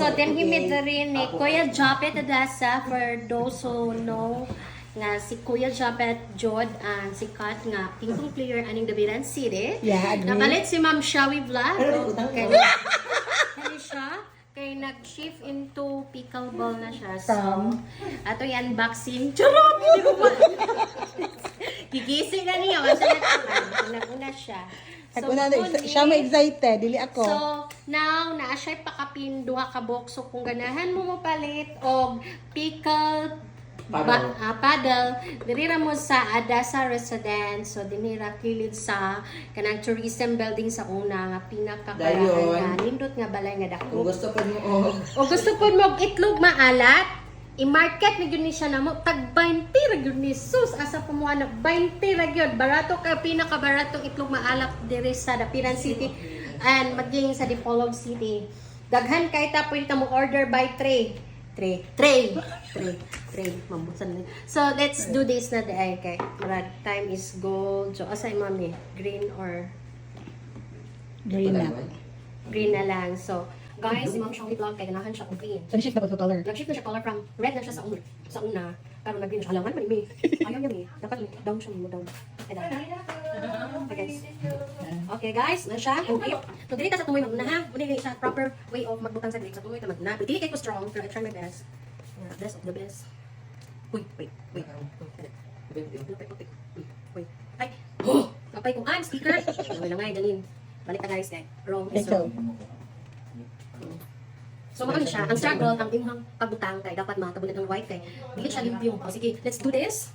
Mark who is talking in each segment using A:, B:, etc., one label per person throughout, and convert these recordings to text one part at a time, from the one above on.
A: So then he made the rin ni Kuya Japet Adasa, for those who know nga si Kuya Japet Jod ang sikat nga pingpong player aning Dabiran City.
B: Yeah, agree.
A: Nabalit si Ma'am Shawie vlog. Kay siya kay nag-shift into pickleball na siya. So ato yan unboxing. Charot! Gigising na niya wala na siya.
B: So, siya ma-excited, dili ako.
A: So, now, naa siya pakapin duha ka box. So, kung ganahan mo palit og pickle paddle, dirira mo sa Adasa Residence. So, dinira kilid sa kanang tourism building sa una nga pinakakarahan nga. Nindot nga balay nga dako.
C: Kung gusto po mo
A: O gusto po mo itlog maalat, i-market na yun ni siya na mo, tag 20 ra yun ni sus, asa po mo anak, 20 ra yun, barato ka, pinakabaratong itlog maalak dire sa Dapiran City and maging sa Dipolog City. Daghan kay ta, pwede ta mo order by tray. Mamusan na. So, let's do this na day, kay marad time is gold. So, asay mami, green or
B: Green na.
A: green na lang. So, guys, si Ma'am Shawie vlog, kay ganahan siya kung green.
B: So, shift na ba color?
A: Nag-shift na siya color from red na siya sa una. Pero nag-green na siya. Alangan man may. Ayaw niya may. Dapat down siya mo down. Okay, down. Okay, guys. Okay, guys. Na siya. Okay. So, dili ka sa tumoy maguna ha. Muna yung isa proper way of magbutang sa dili. Sa tumoy ka maguna. But dili kay ko strong. Pero I try my best. Yeah, best of the best. Wait. Wait. Ay. Oh! Kapay kong sticker. Wala nga, Janin. Balik na guys, guys. Wrong.
B: Ito.
A: So, maano siya, ang struggle, ang imong pagbutang kay dapat matabunan ng white kay dili siya limpyo. O sige, let's do this.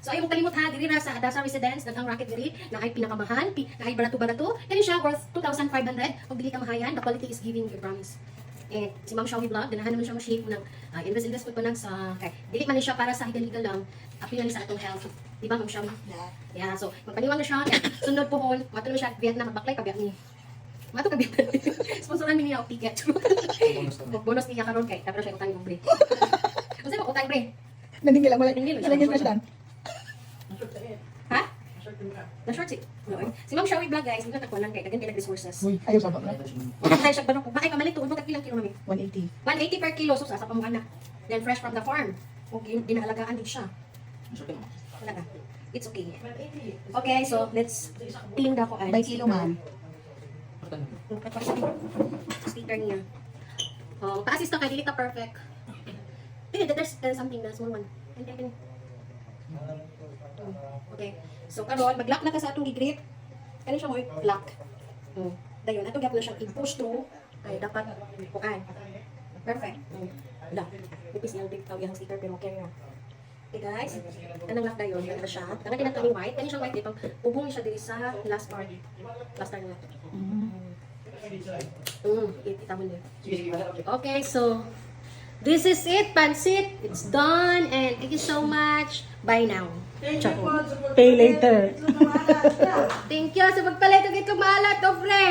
A: So, ayaw mong kalimut ha, diri na sa Adasa Residence, daghang racket diri, na ay pinakamahal, na ay barato-barato. Kani siya worth 2,500. Pag dili ka mahayan, the quality is giving you promise. And si Ma'am Shawie vlog, ganahan naman siya ma-shape ng invest po nang sa kay dili man siya para sa higal-higal lang, appeal sa atong health. Di ba, Ma'am Shawie? Yeah, so magpaniwang na siya, sunod po hol, mato na siya Vietnam, magbaklay kabiyak ni. Mato ka Vietnam. Sponsoran mi niya og ticket. Bonus niya karon kay tapos siya utang yung bre. Kasi mo utang bre.
B: Naningil lang wala.
A: Naningil lang.
B: Naningil na siya.
A: Ha? Na-short si. Si Ma'am Shawie vlog guys, hindi na takuan kay dagan kay resources.
B: Uy, ayaw sa ba?
A: Kaya siya barok, bakay pamalit tuod mo kag ilang kilo mami?
B: 180.
A: 180 per kilo so sa pa mo anak. Then fresh from the farm. Ug ginaalagaan din siya. Talaga. It's okay. Okay, so let's clean ko
B: By kilo, ma'am.
A: Sticker niya. Oh, pa-assist ka dili ka perfect. There's something na small one. Okay. So karon mag-lock na ka sa atong i-grip. Kani siya mo lock. Dayon ato gyapon na siya i-push through. Ay dapat bukan. Perfect. Da. Ipis lang dik tawag yung sticker pero okay na. Okay guys. Kanang lock dayon na siya. Kanang kinatawag white. Kani siya white dito. Ubong siya diri sa last part. Last part na. Kita mo din. Okay, so this is it, Pansit. It's done and thank you so much. Bye now.
B: Pay later.
A: Thank you sa pagpalit og itlog maalat, ofre.